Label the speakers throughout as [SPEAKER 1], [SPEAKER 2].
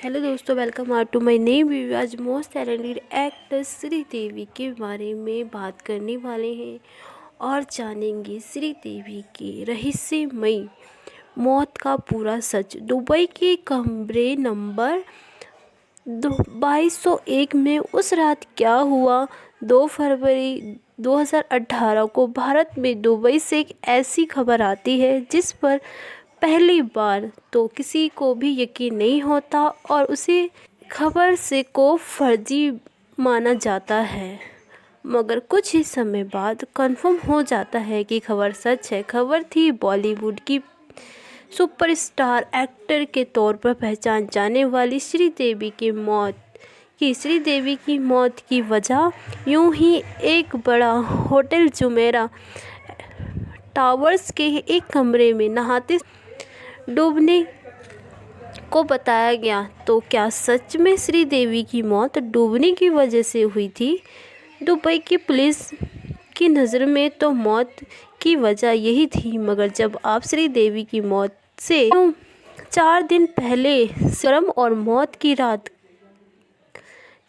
[SPEAKER 1] Hello दोस्तों, welcome are to my नई video. आज मोस्ट टैलेंटेड एक्ट्रेस श्रीदेवी के बारे में बात करने वाले हैं और जानेंगे श्रीदेवी की रहस्यमयी मौत का पूरा सच। दुबई के कमरे नंबर 2201 में उस रात क्या हुआ? 2 फरवरी 2018 को भारत में दुबई से एक ऐसी खबर आती है जिस पर पहली बार तो किसी को भी यकीन नहीं होता और उसे खबर से को फर्जी माना जाता है, मगर कुछ ही समय बाद कंफर्म हो जाता है कि खबर सच है। खबर थी बॉलीवुड की सुपरस्टार एक्टर के तौर पर पहचान जाने वाली श्रीदेवी की मौत की। श्रीदेवी की मौत की वजह यूं ही एक बड़ा होटल जुमेरा टावर्स के एक कमरे में नहाते डूबने को बताया गया। तो क्या सच में श्रीदेवी की मौत डूबने की वजह से हुई थी? दुबई की पुलिस की नज़र में तो मौत की वजह यही थी, मगर जब आप श्रीदेवी की मौत से 4 दिन पहले शर्म और मौत की रात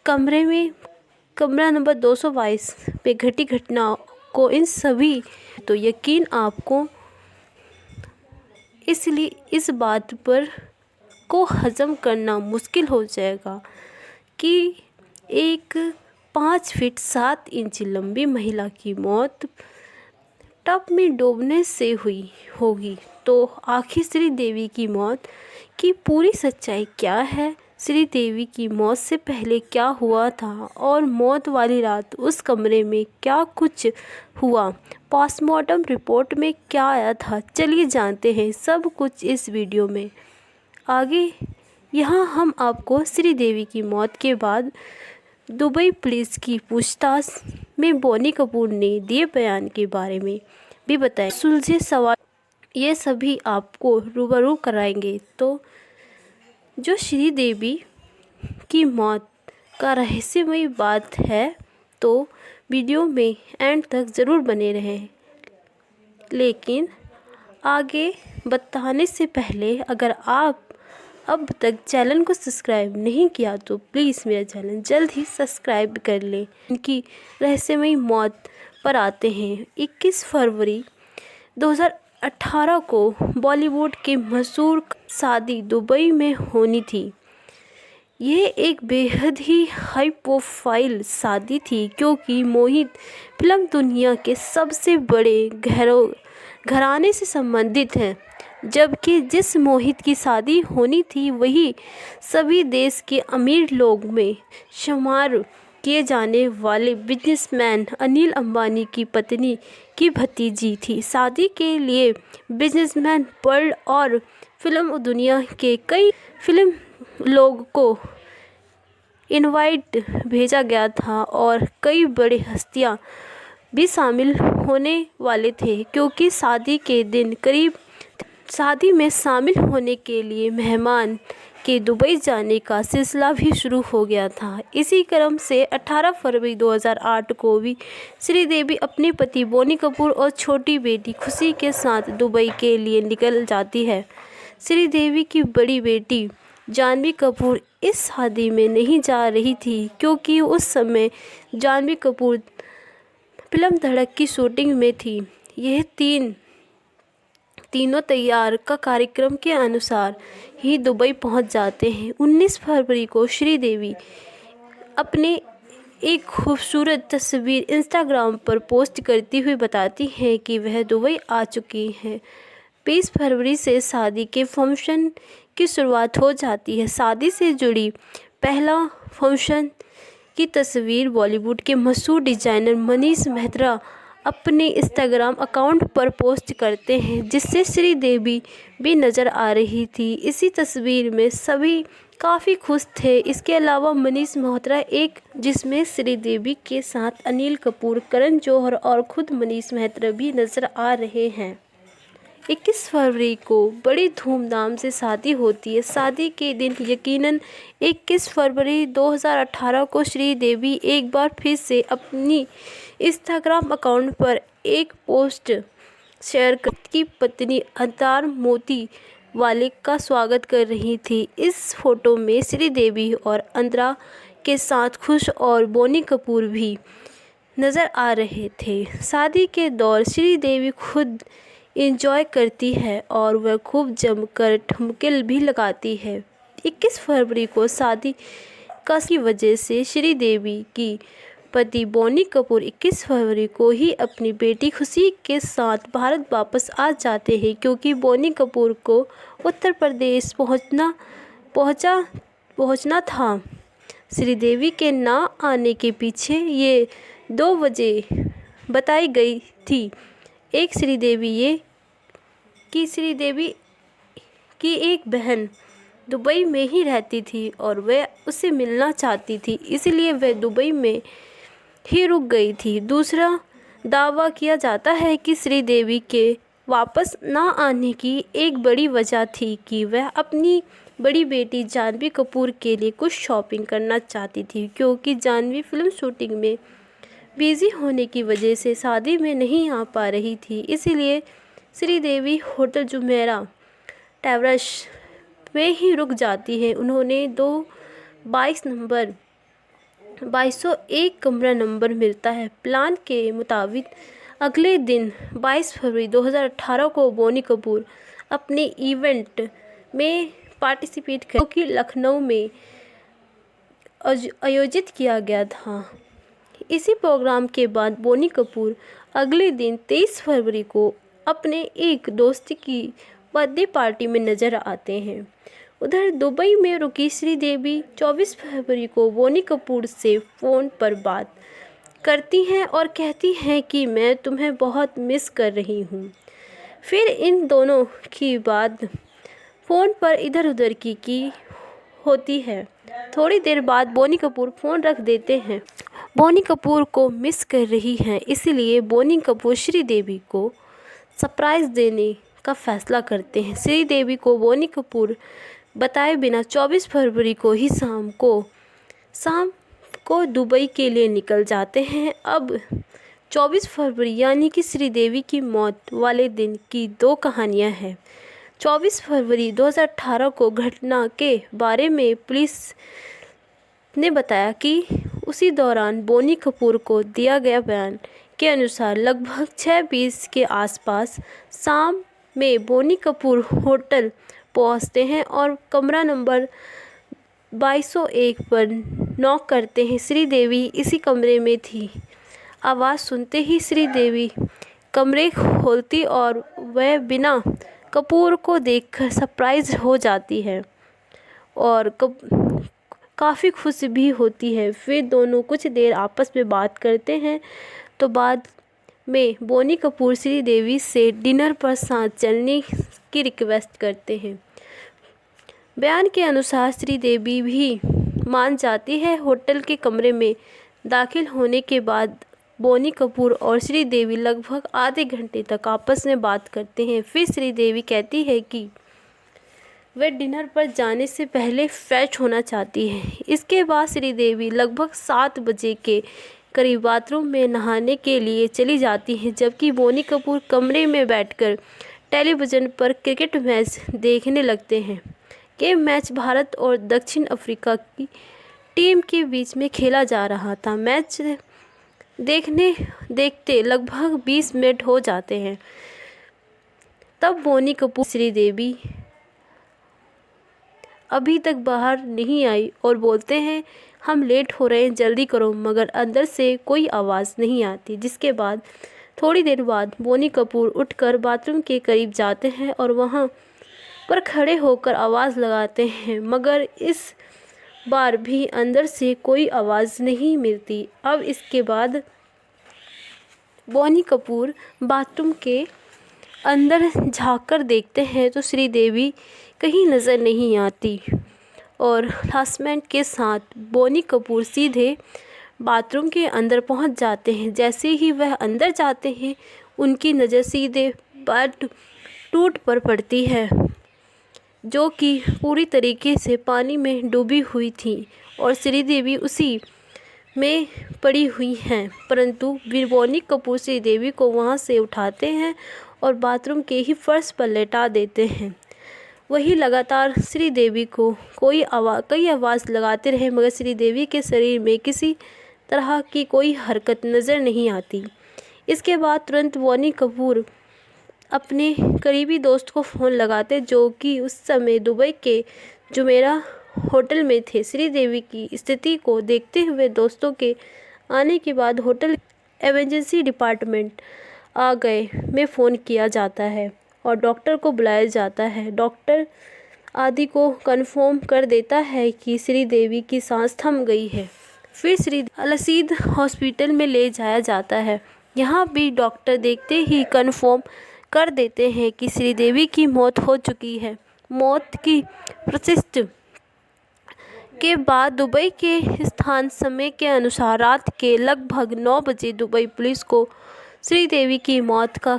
[SPEAKER 1] कमरा नंबर 222 पे घटी घटना को इन सभी तो यकीन आपको इसलिए इस बात पर को हज़म करना मुश्किल हो जाएगा कि एक 5 फीट 7 इंच लंबी महिला की मौत टब में डूबने से हुई होगी। तो आखिर श्रीदेवी की मौत की पूरी सच्चाई क्या है? श्रीदेवी की मौत से पहले क्या हुआ था और मौत वाली रात उस कमरे में क्या कुछ हुआ? पोस्टमार्टम रिपोर्ट में क्या आया था? चलिए जानते हैं सब कुछ इस वीडियो में। आगे यहाँ हम आपको श्रीदेवी की मौत के बाद दुबई पुलिस की पूछताछ में बोनी कपूर ने दिए बयान के बारे में भी बताया। सुलझे सवाल ये सभी आपको रूबरू कराएंगे। तो जो श्रीदेवी की मौत का रहस्यमयी बात है, तो वीडियो में एंड तक ज़रूर बने रहें। लेकिन आगे बताने से पहले अगर आप अब तक चैनल को सब्सक्राइब नहीं किया तो प्लीज़ मेरा चैनल जल्द ही सब्सक्राइब कर लें। इनकी रहस्यमयी मौत पर आते हैं। 21 फरवरी 2018 को बॉलीवुड की मशहूर शादी दुबई में होनी थी। यह एक बेहद ही हाई प्रोफाइल शादी थी क्योंकि मोहित फिल्म दुनिया के सबसे बड़े घराने से संबंधित है, जबकि जिस मोहित की शादी होनी थी वही सभी देश के अमीर लोग में शुमार किए जाने वाले बिजनेसमैन अनिल अंबानी की पत्नी की भतीजी थी। शादी के लिए बिजनेसमैन वर्ल्ड और फिल्म दुनिया के कई फिल्म लोग को इनवाइट भेजा गया था और कई बड़े हस्तियां भी शामिल होने वाले थे क्योंकि शादी के दिन करीब शादी में शामिल होने के लिए मेहमान के दुबई जाने का सिलसिला भी शुरू हो गया था। इसी क्रम से 18 फरवरी 2008 को भी श्रीदेवी अपने पति बोनी कपूर और छोटी बेटी खुशी के साथ दुबई के लिए निकल जाती है। श्रीदेवी की बड़ी बेटी जानवी कपूर इस शादी में नहीं जा रही थी क्योंकि उस समय जानवी कपूर फिल्म धड़क की शूटिंग में थी। यह तीनों तैयार का कार्यक्रम के अनुसार ही दुबई पहुंच जाते हैं। 19 फरवरी को श्रीदेवी अपने एक खूबसूरत तस्वीर इंस्टाग्राम पर पोस्ट करती हुई बताती हैं कि वह दुबई आ चुकी हैं। 20 फरवरी से शादी के फंक्शन की शुरुआत हो जाती है। शादी से जुड़ी पहला फंक्शन की तस्वीर बॉलीवुड के मशहूर डिज़ाइनर मनीष मेहरा अपने इंस्टाग्राम अकाउंट पर पोस्ट करते हैं, जिससे श्रीदेवी भी नज़र आ रही थी। इसी तस्वीर में सभी काफ़ी खुश थे। इसके अलावा मनीष मेहरा जिसमें श्रीदेवी के साथ अनिल कपूर, करण जौहर और खुद मनीष मेहरा भी नज़र आ रहे हैं। 21 फरवरी को बड़ी धूमधाम से शादी होती है। शादी के दिन यकीनन 21 फरवरी 2018 को श्रीदेवी एक बार फिर से अपनी इंस्टाग्राम अकाउंट पर एक पोस्ट शेयर की पत्नी अदार मोती वाले का स्वागत कर रही थी। इस फोटो में श्रीदेवी और अंतरा के साथ खुश और बोनी कपूर भी नज़र आ रहे थे। शादी के दौर श्रीदेवी खुद एंजॉय करती है और वह खूब जमकर ठुमके भी लगाती है। 21 फरवरी को शादी की वजह से श्रीदेवी की पति बोनी कपूर 21 फरवरी को ही अपनी बेटी खुशी के साथ भारत वापस आ जाते हैं, क्योंकि बोनी कपूर को उत्तर प्रदेश पहुंचना था। श्रीदेवी के ना आने के पीछे ये 2 वजह बताई गई थी। एक, श्रीदेवी की एक बहन दुबई में ही रहती थी और वह उससे मिलना चाहती थी, इसलिए वह दुबई में ही रुक गई थी। दूसरा, दावा किया जाता है कि श्रीदेवी के वापस ना आने की एक बड़ी वजह थी कि वह अपनी बड़ी बेटी जाह्नवी कपूर के लिए कुछ शॉपिंग करना चाहती थी, क्योंकि जाह्नवी फिल्म शूटिंग में बिजी होने की वजह से शादी में नहीं आ पा रही थी। इसलिए श्रीदेवी होटल जुमेरा टैवरस में ही रुक जाती है। उन्होंने 2201 कमरा नंबर मिलता है। प्लान के मुताबिक अगले दिन 22 फरवरी 2018 को बोनी कपूर अपने इवेंट में पार्टिसिपेट कर, जो कि लखनऊ में आयोजित किया गया था। इसी प्रोग्राम के बाद बोनी कपूर अगले दिन 23 फरवरी को अपने एक दोस्त की बर्थडे पार्टी में नजर आते हैं। उधर दुबई में रुकी श्रीदेवी 24 फरवरी को बोनी कपूर से फ़ोन पर बात करती हैं और कहती हैं कि मैं तुम्हें बहुत मिस कर रही हूँ। फिर इन दोनों की बात फ़ोन पर इधर उधर की होती है। थोड़ी देर बाद बोनी कपूर फ़ोन रख देते हैं। बोनी कपूर को मिस कर रही हैं, इसलिए बोनी कपूर श्रीदेवी को सरप्राइज़ देने का फैसला करते हैं। श्रीदेवी को बोनी कपूर बताए बिना 24 फरवरी को ही शाम को दुबई के लिए निकल जाते हैं। अब 24 फरवरी यानी कि श्रीदेवी की मौत वाले दिन की 2 कहानियां हैं। 24 फरवरी 2018 को घटना के बारे में पुलिस ने बताया कि उसी दौरान बोनी कपूर को दिया गया बयान के अनुसार लगभग 6:20 के आसपास शाम में बोनी कपूर होटल पहुंचते हैं और कमरा नंबर 2201 पर नॉक करते हैं। श्रीदेवी इसी कमरे में थी। आवाज़ सुनते ही श्रीदेवी कमरे खोलती और वह बिना कपूर को देखकर सरप्राइज हो जाती है और काफ़ी खुश भी होती है। फिर दोनों कुछ देर आपस में बात करते हैं, तो बाद में बोनी कपूर श्रीदेवी से डिनर पर साथ चलने की रिक्वेस्ट करते हैं। बयान के अनुसार श्रीदेवी भी मान जाती है। होटल के कमरे में दाखिल होने के बाद बोनी कपूर और श्रीदेवी लगभग आधे घंटे तक आपस में बात करते हैं। फिर श्रीदेवी कहती है कि वह डिनर पर जाने से पहले फ्रेश होना चाहती है। इसके बाद श्रीदेवी लगभग 7 बजे के करीब बाथरूम में नहाने के लिए चली जाती हैं, जबकि बोनी कपूर कमरे में बैठकर टेलीविज़न पर क्रिकेट मैच देखने लगते हैं। ये मैच भारत और दक्षिण अफ्रीका की टीम के बीच में खेला जा रहा था। मैच देखते लगभग 20 मिनट हो जाते हैं। तब बोनी कपूर श्रीदेवी अभी तक बाहर नहीं आई और बोलते हैं हम लेट हो रहे हैं, जल्दी करो, मगर अंदर से कोई आवाज़ नहीं आती। जिसके बाद थोड़ी देर बाद बोनी कपूर उठकर बाथरूम के करीब जाते हैं और वहां पर खड़े होकर आवाज़ लगाते हैं, मगर इस बार भी अंदर से कोई आवाज़ नहीं मिलती। अब इसके बाद बोनी कपूर बाथरूम के अंदर झांककर देखते हैं तो श्रीदेवी कहीं नज़र नहीं आती और क्लासमेट के साथ बोनी कपूर सीधे बाथरूम के अंदर पहुंच जाते हैं। जैसे ही वह अंदर जाते हैं उनकी नज़र सीधे बेड टूट पर पड़ती है, जो कि पूरी तरीके से पानी में डूबी हुई थी और श्रीदेवी उसी में पड़ी हुई हैं। परंतु बोनी कपूर श्रीदेवी को वहां से उठाते हैं और बाथरूम के ही फर्श पर लेटा देते हैं। वही लगातार श्रीदेवी को कई आवाज़ लगाते रहे, मगर श्रीदेवी के शरीर में किसी तरह की कोई हरकत नज़र नहीं आती। इसके बाद तुरंत बोनी कपूर अपने करीबी दोस्त को फ़ोन लगाते, जो कि उस समय दुबई के जुमेरा होटल में थे। श्रीदेवी की स्थिति को देखते हुए दोस्तों के आने के बाद होटल इमरजेंसी डिपार्टमेंट आ गए में फ़ोन किया जाता है और डॉक्टर को बुलाया जाता है। डॉक्टर आदि को कन्फर्म कर देता है कि श्रीदेवी की सांस थम गई है। फिर श्री अलसीद हॉस्पिटल में ले जाया जाता है। यहाँ भी डॉक्टर देखते ही कन्फर्म कर देते हैं कि श्रीदेवी की मौत हो चुकी है। मौत की प्रशिष्ट के बाद दुबई के स्थान समय के अनुसार रात के लगभग 9 बजे दुबई पुलिस को श्रीदेवी की मौत का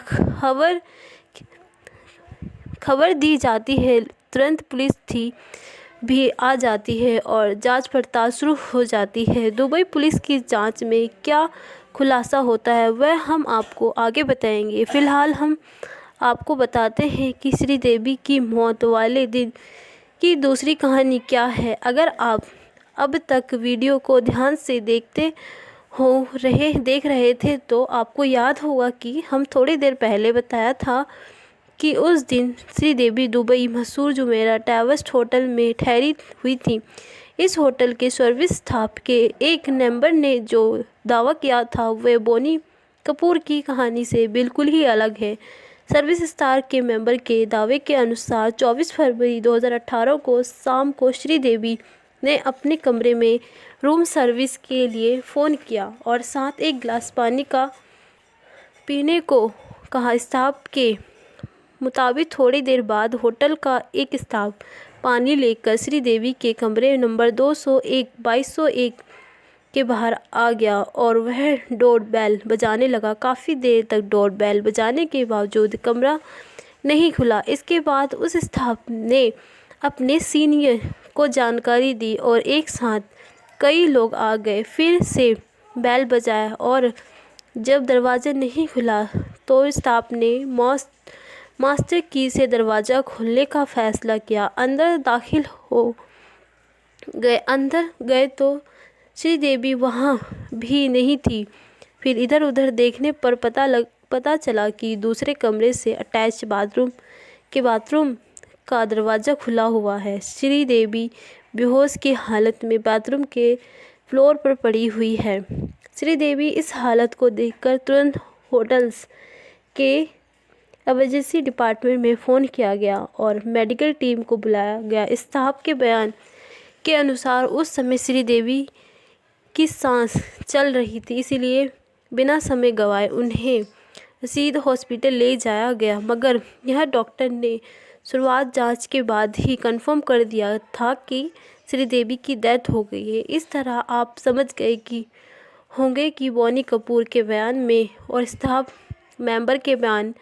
[SPEAKER 1] खबर दी जाती है। तुरंत पुलिस भी आ जाती है और जांच पड़ताल शुरू हो जाती है। दुबई पुलिस की जांच में क्या खुलासा होता है वह हम आपको आगे बताएंगे। फ़िलहाल हम आपको बताते हैं कि श्रीदेवी की मौत वाले दिन की दूसरी कहानी क्या है। अगर आप अब तक वीडियो को ध्यान से देख रहे थे तो आपको याद होगा कि हम थोड़ी देर पहले बताया था कि उस दिन श्रीदेवी दुबई मशहूर जुमेरा टावर्स होटल में ठहरी हुई थी। इस होटल के सर्विस स्टाफ के एक मेंबर ने जो दावा किया था वह बोनी कपूर की कहानी से बिल्कुल ही अलग है। सर्विस स्टार के मेंबर के दावे के अनुसार 24 फरवरी 2018 को शाम को श्रीदेवी ने अपने कमरे में रूम सर्विस के लिए फ़ोन किया और साथ एक गिलास पानी का पीने को कहा। स्टाफ के मुताबिक थोड़ी देर बाद होटल का एक स्टाफ पानी लेकर श्रीदेवी के कमरे नंबर 2201 के बाहर आ गया और वह डोर बेल बजाने लगा। काफ़ी देर तक डोर बेल बजाने के बावजूद कमरा नहीं खुला। इसके बाद उस स्टाफ ने अपने सीनियर को जानकारी दी और एक साथ कई लोग आ गए। फिर से बेल बजाया और जब दरवाज़ा नहीं खुला तो स्टाफ ने मास्टर की से दरवाज़ा खोलने का फ़ैसला किया। अंदर दाखिल गए तो श्रीदेवी वहाँ भी नहीं थी। फिर इधर उधर देखने पर पता चला कि दूसरे कमरे से अटैच बाथरूम का दरवाज़ा खुला हुआ है। श्रीदेवी बेहोश की हालत में बाथरूम के फ्लोर पर पड़ी हुई है। श्रीदेवी इस हालत को देखकर तुरंत होटल्स के इमरजेंसी डिपार्टमेंट में फ़ोन किया गया और मेडिकल टीम को बुलाया गया। स्टाफ के बयान के अनुसार उस समय श्रीदेवी की सांस चल रही थी, इसलिए बिना समय गंवाए उन्हें सीधे हॉस्पिटल ले जाया गया। मगर यह डॉक्टर ने शुरुआत जांच के बाद ही कंफर्म कर दिया था कि श्रीदेवी की डेथ हो गई है। इस तरह आप समझ गए होंगे कि बोनी कपूर के बयान में और स्टाफ मेंबर के बयान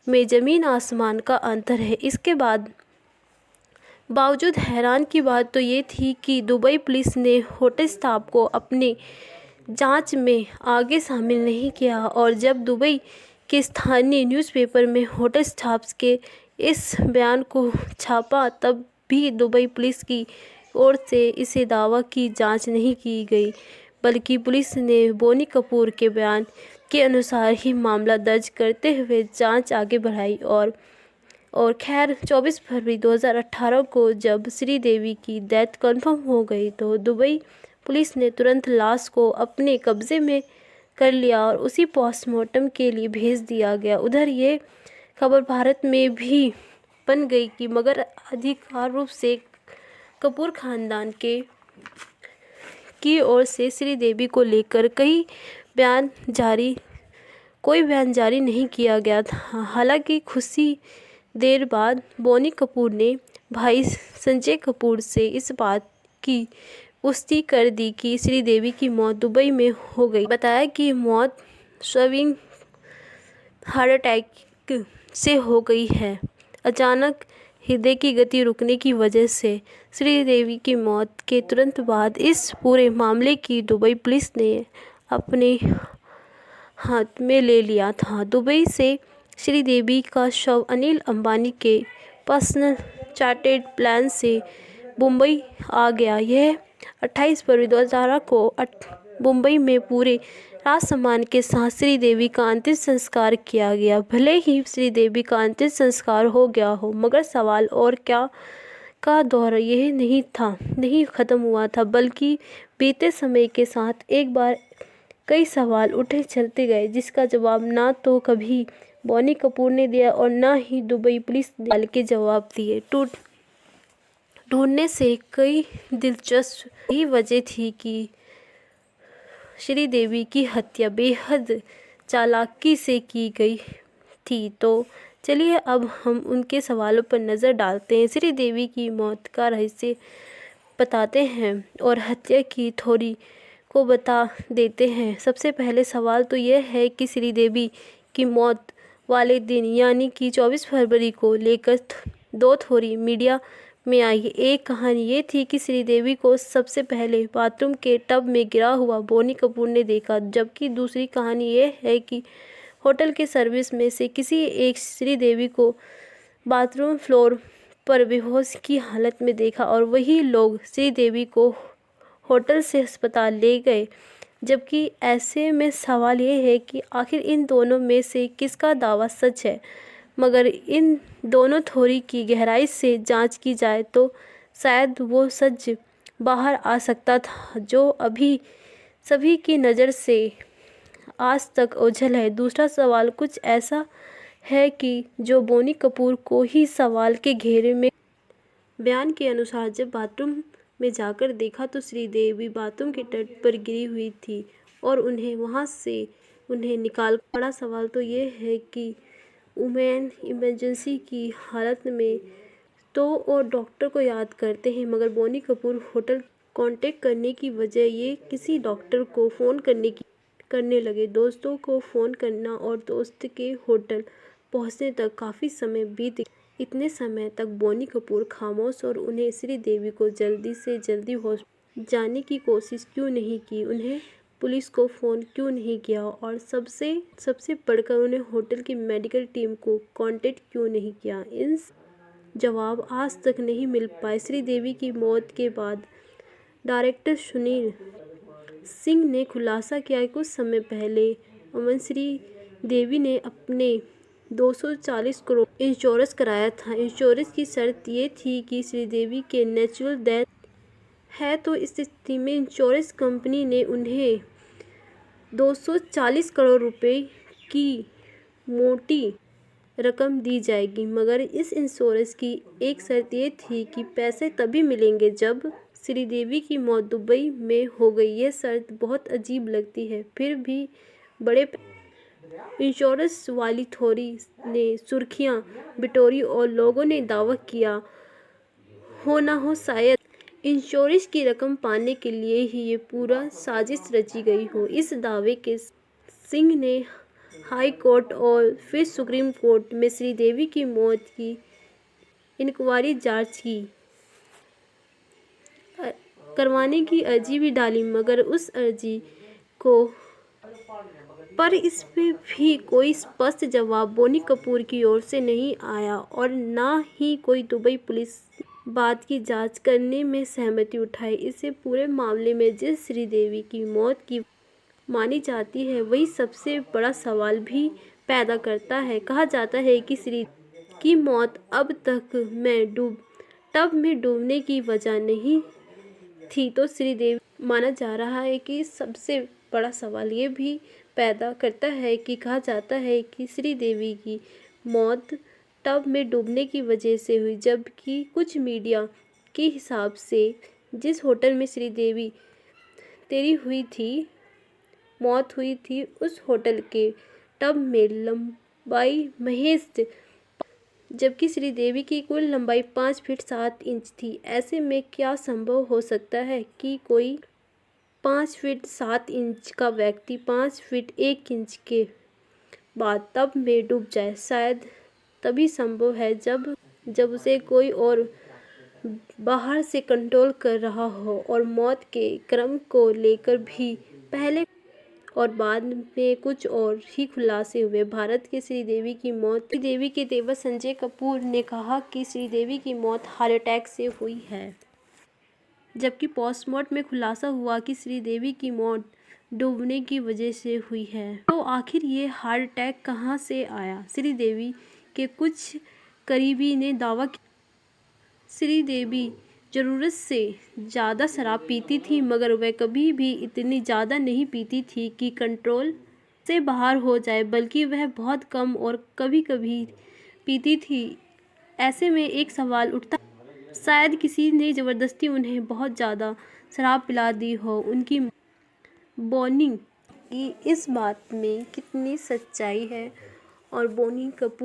[SPEAKER 1] में ज़मीन आसमान का अंतर है। इसके बावजूद हैरान की बात तो ये थी कि दुबई पुलिस ने होटल स्टाफ को अपने जांच में आगे शामिल नहीं किया और जब दुबई के स्थानीय न्यूज़पेपर में होटल स्टाफ के इस बयान को छापा तब भी दुबई पुलिस की ओर से इसे दावा की जांच नहीं की गई, बल्कि पुलिस ने बोनी कपूर के बयान के अनुसार ही मामला दर्ज करते हुए जांच आगे बढ़ाई। और खैर 24 फरवरी 2018 को जब श्रीदेवी की डेथ कंफर्म हो गई तो दुबई पुलिस ने तुरंत लाश को अपने कब्ज़े में कर लिया और उसी पोस्टमार्टम के लिए भेज दिया गया। उधर ये खबर भारत में भी बन गई कि मगर आधिकारिक रूप से कपूर खानदान की ओर से श्रीदेवी को लेकर कोई बयान जारी नहीं किया गया था। हालांकि कुछ देर बाद बोनी कपूर ने भाई संजय कपूर से इस बात की पुष्टि कर दी कि श्रीदेवी की मौत दुबई में हो गई। बताया कि मौत सडन हार्ट अटैक से हो गई है। अचानक हृदय की गति रुकने की वजह से श्रीदेवी की मौत के तुरंत बाद इस पूरे मामले की दुबई पुलिस ने अपने हाथ में ले लिया था। दुबई से श्रीदेवी का शव अनिल अंबानी के पर्सनल चार्टेड प्लान से मुंबई आ गया। यह 28 फरवरी 2018 को मुंबई में पूरे राजसम्मान के साथ श्रीदेवी का अंतिम संस्कार किया गया। भले ही श्रीदेवी का अंतिम संस्कार हो गया हो, मगर सवाल और क्या का दौर यह नहीं ख़त्म हुआ था, बल्कि बीते समय के साथ एक बार कई सवाल उठे चलते गए, जिसका जवाब ना तो कभी बोनी कपूर ने दिया और ना ही दुबई पुलिस ने के जवाब दिए। ढूंढने से कई दिलचस्प यही वजह थी कि श्रीदेवी की हत्या बेहद चालाकी से की गई थी। तो चलिए अब हम उनके सवालों पर नज़र डालते हैं, श्रीदेवी की मौत का रहस्य बताते हैं और हत्या की थ्योरी को बता देते हैं। सबसे पहले सवाल तो यह है कि श्रीदेवी की मौत वाले दिन यानी कि 24 फरवरी को लेकर दो थ्योरी मीडिया में आई। एक कहानी ये थी कि श्रीदेवी को सबसे पहले बाथरूम के टब में गिरा हुआ बोनी कपूर ने देखा, जबकि दूसरी कहानी ये है कि होटल के सर्विस में से किसी एक श्रीदेवी को बाथरूम फ्लोर पर बेहोश की हालत में देखा और वही लोग श्रीदेवी को होटल से अस्पताल ले गए। जबकि ऐसे में सवाल ये है कि आखिर इन दोनों में से किसका दावा सच है। मगर इन दोनों थ्योरी की गहराई से जांच की जाए तो शायद वो सच बाहर आ सकता था, जो अभी सभी की नज़र से आज तक ओझल है। दूसरा सवाल कुछ ऐसा है कि जो बोनी कपूर को ही सवाल के घेरे में बयान के अनुसार जब बाथरूम में जाकर देखा तो श्रीदेवी बाथरूम के तट पर गिरी हुई थी और उन्हें वहां से निकाल। बड़ा सवाल तो ये है कि वुमेन इमरजेंसी की हालत में तो और डॉक्टर को याद करते हैं, मगर बोनी कपूर होटल कांटेक्ट करने की बजाय ये किसी डॉक्टर को फ़ोन करने लगे। दोस्तों को फ़ोन करना और दोस्त के होटल पहुंचने तक काफ़ी समय बीत गया। इतने समय तक बोनी कपूर खामोश और उन्हें श्रीदेवी को जल्दी से जल्दी हॉस्पिटल जाने की कोशिश क्यों नहीं की, उन्हें पुलिस को फ़ोन क्यों नहीं किया और सबसे बढ़कर उन्हें होटल की मेडिकल टीम को कांटेक्ट क्यों नहीं किया। इन जवाब आज तक नहीं मिल पाए। श्रीदेवी की मौत के बाद डायरेक्टर सुनील सिंह ने खुलासा किया कि कुछ समय पहले अमन श्रीदेवी ने अपने 240 करोड़ इंश्योरेंस कराया था। इंश्योरेंस की शर्त ये थी कि श्रीदेवी के नेचुरल डेथ है, तो इस स्थिति में इंश्योरेंस कंपनी ने उन्हें 240 करोड़ रुपए की मोटी रकम दी जाएगी। मगर इस इंश्योरेंस की एक शर्त ये थी कि पैसे तभी मिलेंगे जब श्रीदेवी की मौत दुबई में हो गई। यह शर्त बहुत अजीब लगती है, फिर भी बड़े इंश्योरेंस वाली थ्योरी ने सुर्खियां बिटोरी और लोगों ने दावा किया हो ना हो शायद इंश्योरेंस की रकम पाने के लिए ही ये पूरा साजिश रची गई हो। इस दावे के सिंह ने हाई कोर्ट और फिर सुप्रीम कोर्ट में श्रीदेवी की मौत की इंक्वायरी जांच करवाने की अर्जी भी डाली, मगर उस अर्जी को पर इस पे भी कोई स्पष्ट जवाब बोनी कपूर की ओर से नहीं आया और ना ही कोई दुबई पुलिस बात की जांच करने में सहमति उठाई। इससे पूरे मामले में जिस श्रीदेवी की मौत की मानी जाती है वही सबसे बड़ा सवाल भी पैदा करता है। कहा जाता है कि श्री की मौत अब तक टब में डूबने की वजह नहीं थी, तो श्रीदेवी माना जा रहा है कि सबसे बड़ा सवाल ये भी पैदा करता है कि कहा जाता है कि श्रीदेवी की मौत टब में डूबने की वजह से हुई, जबकि कुछ मीडिया के हिसाब से जिस होटल में श्रीदेवी मौत हुई थी उस होटल के टब में लंबाई महज जबकि श्रीदेवी की कुल लंबाई 5 फीट 7 इंच थी। ऐसे में क्या संभव हो सकता है कि कोई 5 फीट 7 इंच का व्यक्ति 5 फीट 1 इंच के बाद टब में डूब जाए? शायद तभी संभव है जब उसे कोई और बाहर से कंट्रोल कर रहा हो और मौत के क्रम को लेकर भी पहले और बाद में कुछ और ही खुलासे हुए। भारत के श्रीदेवी की मौत। श्रीदेवी के देवर संजय कपूर ने कहा कि श्रीदेवी की मौत हार्ट अटैक से हुई है, जबकि पोस्टमार्टम में खुलासा हुआ कि श्रीदेवी की मौत डूबने की वजह से हुई है। तो आखिर ये हार्ट अटैक कहाँ से आया? श्रीदेवी के कुछ करीबी ने दावा किया श्रीदेवी ज़रूरत से ज़्यादा शराब पीती थी, मगर वह कभी भी इतनी ज़्यादा नहीं पीती थी कि कंट्रोल से बाहर हो जाए, बल्कि वह बहुत कम और कभी कभी पीती थी। ऐसे में एक सवाल उठता, शायद किसी ने ज़बरदस्ती उन्हें बहुत ज़्यादा शराब पिला दी हो। उनकी बोनी की इस बात में कितनी सच्चाई है और बोनी कपूर